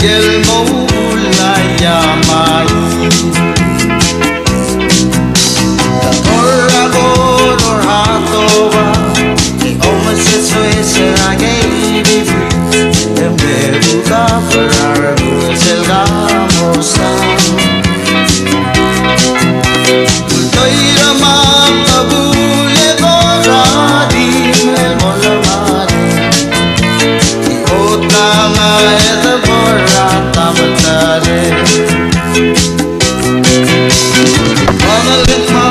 gel moula yamai Ora goror hatova The omen says I gave it free And beruka parar Gusel KAMOSANG Ultoira mapabule goradi Mel molamari Ikotanga eda borata matare Pagalit ma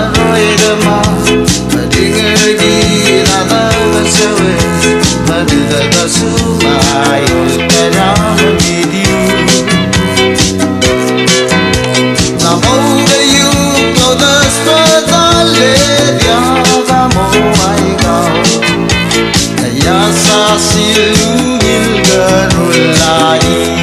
Aroida ma Madingergi Nada basawe Madida basuma Ayul video Namoga yu Todas padale Diaga mo ay ikaw Kaya sa silungil garulay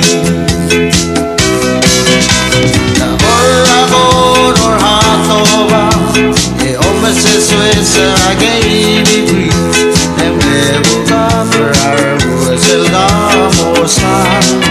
I gave it free And never got for our Gusel KAMOSANG